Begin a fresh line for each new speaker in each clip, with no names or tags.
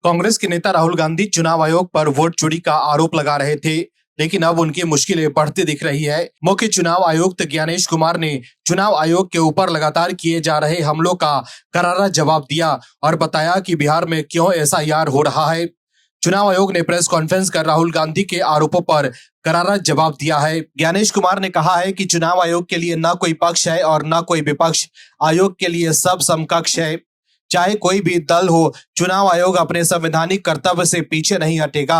कांग्रेस के नेता राहुल गांधी चुनाव आयोग पर वोट चोरी का आरोप लगा रहे थे, लेकिन अब उनकी मुश्किलें बढ़ती दिख रही है। मुख्य चुनाव आयुक्त ज्ञानेश कुमार ने चुनाव आयोग के ऊपर लगातार किए जा रहे हमलों का करारा जवाब दिया और बताया कि बिहार में क्यों एसआईआर हो रहा है। चुनाव आयोग ने प्रेस कॉन्फ्रेंस कर राहुल गांधी के आरोपों पर करारा जवाब दिया है। ज्ञानेश कुमार ने कहा है कि चुनाव आयोग के लिए न कोई पक्ष है और न कोई विपक्ष, आयोग के लिए सब समकक्ष है। चाहे कोई भी दल हो, चुनाव आयोग अपने संवैधानिक कर्तव्य से पीछे नहीं हटेगा।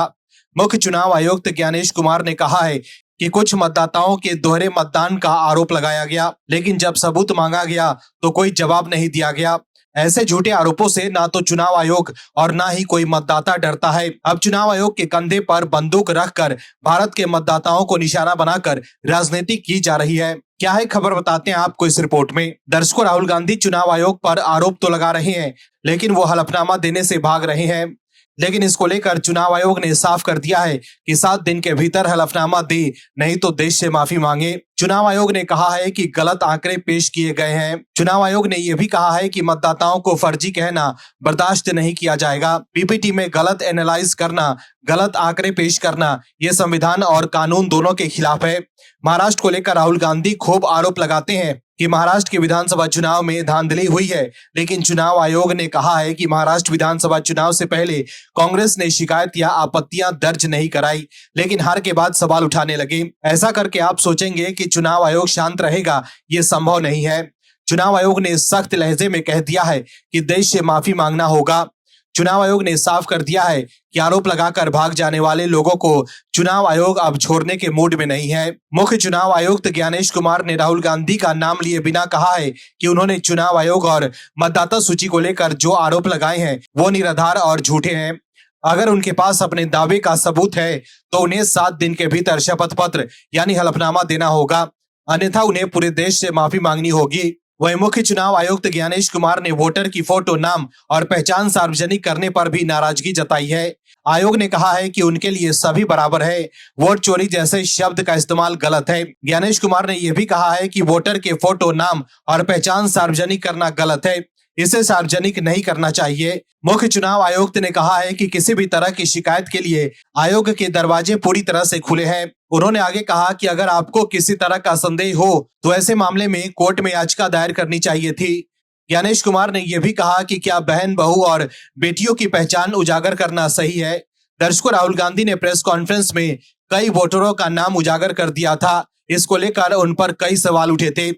मुख्य चुनाव आयुक्त ज्ञानेश कुमार ने कहा है कि कुछ मतदाताओं के दोहरे मतदान का आरोप लगाया गया, लेकिन जब सबूत मांगा गया तो कोई जवाब नहीं दिया गया। ऐसे झूठे आरोपों से ना तो चुनाव आयोग और ना ही कोई मतदाता डरता है। अब चुनाव आयोग के कंधे पर बंदूक रखकर भारत के मतदाताओं को निशाना बनाकर राजनीति की जा रही है। क्या है खबर, बताते हैं आपको इस रिपोर्ट में। दर्शकों, राहुल गांधी चुनाव आयोग पर आरोप तो लगा रहे हैं, लेकिन वो हलफनामा देने से भाग रहे हैं। लेकिन इसको लेकर चुनाव आयोग ने साफ कर दिया है कि 7 दिन के भीतर हलफनामा दे, नहीं तो देश से माफी मांगे। चुनाव आयोग ने कहा है कि गलत आंकड़े पेश किए गए हैं। चुनाव आयोग ने यह भी कहा है कि मतदाताओं को फर्जी कहना बर्दाश्त नहीं किया जाएगा। पीपीटी में गलत एनालाइज करना, गलत आंकड़े पेश करना, ये संविधान और कानून दोनों के खिलाफ है। महाराष्ट्र को लेकर राहुल गांधी खूब आरोप लगाते हैं कि महाराष्ट्र के विधानसभा चुनाव में धांधली हुई है, लेकिन चुनाव आयोग ने कहा है कि महाराष्ट्र विधानसभा चुनाव से पहले कांग्रेस ने शिकायत या आपत्तियां दर्ज नहीं कराई, लेकिन हार के बाद सवाल उठाने लगे। ऐसा करके आप सोचेंगे कि चुनाव आयोग शांत रहेगा, ये संभव नहीं है। चुनाव आयोग ने सख्त लहजे में कह दिया है कि देश से माफी मांगना होगा। चुनाव आयोग ने साफ कर दिया है कि आरोप लगाकर भाग जाने वाले लोगों को चुनाव आयोग अब छोड़ने के मूड में नहीं है। मुख्य चुनाव आयुक्त ज्ञानेश कुमार ने राहुल गांधी का नाम लिए बिना कहा है कि उन्होंने चुनाव आयोग और मतदाता सूची को लेकर जो आरोप लगाए हैं वो निराधार और झूठे हैं। अगर उनके पास अपने दावे का सबूत है तो उन्हें 7 दिन के भीतर शपथ पत्र यानी हलफनामा देना होगा, अन्यथा उन्हें पूरे देश से माफी मांगनी होगी। वहीं मुख्य चुनाव आयुक्त ज्ञानेश कुमार ने वोटर की फोटो, नाम और पहचान सार्वजनिक करने पर भी नाराजगी जताई है। आयोग ने कहा है कि उनके लिए सभी बराबर है। वोट चोरी जैसे शब्द का इस्तेमाल गलत है। ज्ञानेश कुमार ने यह भी कहा है कि वोटर के फोटो, नाम और पहचान सार्वजनिक करना गलत है, इसे सार्वजनिक नहीं करना चाहिए। मुख्य चुनाव आयुक्त ने कहा है कि किसी भी तरह की शिकायत के लिए आयोग के दरवाजे पूरी तरह से खुले हैं। उन्होंने आगे कहा कि अगर आपको किसी तरह का संदेह हो तो ऐसे मामले में कोर्ट में याचिका दायर करनी चाहिए थी। ज्ञानेश कुमार ने यह भी कहा कि क्या बहन, बहू और बेटियों की पहचान उजागर करना सही है। दर्शकों, राहुल गांधी ने प्रेस कॉन्फ्रेंस में कई वोटरों का नाम उजागर कर दिया था। इसको लेकर उन पर कई सवाल उठे थे।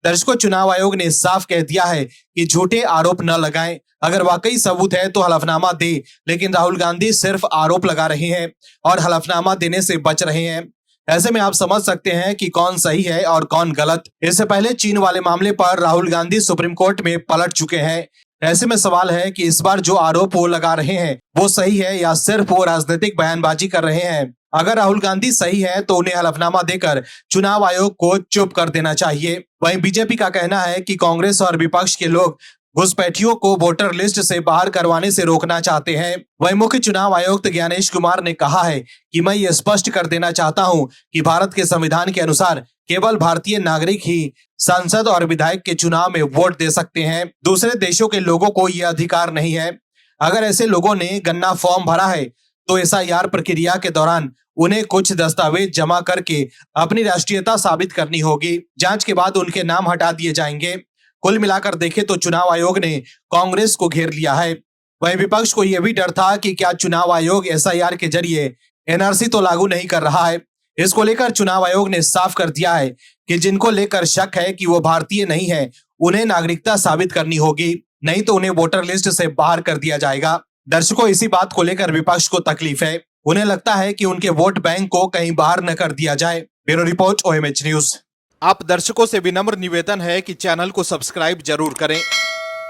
दर्शकों, चुनाव आयोग ने साफ कह दिया है कि झूठे आरोप न लगाएं। अगर वाकई सबूत है तो हलफनामा दे, लेकिन राहुल गांधी सिर्फ आरोप लगा रहे हैं और हलफनामा देने से बच रहे हैं। ऐसे में आप समझ सकते हैं कि कौन सही है और कौन गलत। इससे पहले चीन वाले मामले पर राहुल गांधी सुप्रीम कोर्ट में पलट चुके हैं। ऐसे में सवाल है कि इस बार जो आरोप वो लगा रहे हैं वो सही है या सिर्फ वो राजनीतिक बयानबाजी कर रहे हैं। अगर राहुल गांधी सही है तो उन्हें हलफनामा देकर चुनाव आयोग को चुप कर देना चाहिए। वहीं बीजेपी का कहना है कि कांग्रेस और विपक्ष के लोग घुसपैठियों को वोटर लिस्ट से बाहर करवाने से रोकना चाहते हैं। वहीं मुख्य चुनाव आयुक्त ज्ञानेश कुमार ने कहा है कि मैं ये स्पष्ट कर देना चाहता हूं कि भारत के संविधान के अनुसार केवल भारतीय नागरिक ही सांसद और विधायक के चुनाव में वोट दे सकते हैं। दूसरे देशों के लोगों को यह अधिकार नहीं है। अगर ऐसे लोगों ने गन्ना फॉर्म भरा है तो एसआईआर प्रक्रिया के दौरान उन्हें कुछ दस्तावेज जमा करके अपनी राष्ट्रीयता साबित करनी होगी। जांच के बाद उनके नाम हटा दिए जाएंगे। कुल मिलाकर देखें तो चुनाव आयोग ने कांग्रेस को घेर लिया है। वहीं विपक्ष को यह भी डर था कि क्या चुनाव आयोग एसआईआर के जरिए एनआरसी तो लागू नहीं कर रहा है। इसको लेकर चुनाव आयोग ने साफ कर दिया है कि जिनको लेकर शक है कि वो भारतीय नहीं है, उन्हें नागरिकता साबित करनी होगी, नहीं तो उन्हें वोटर लिस्ट से बाहर कर दिया जाएगा। दर्शकों, इसी बात को लेकर विपक्ष को तकलीफ है। उन्हें लगता है कि उनके वोट बैंक को कहीं बाहर न कर दिया जाए। Bureau report, OMH news. आप दर्शकों से विनम्र निवेदन है कि चैनल को सब्सक्राइब जरूर करें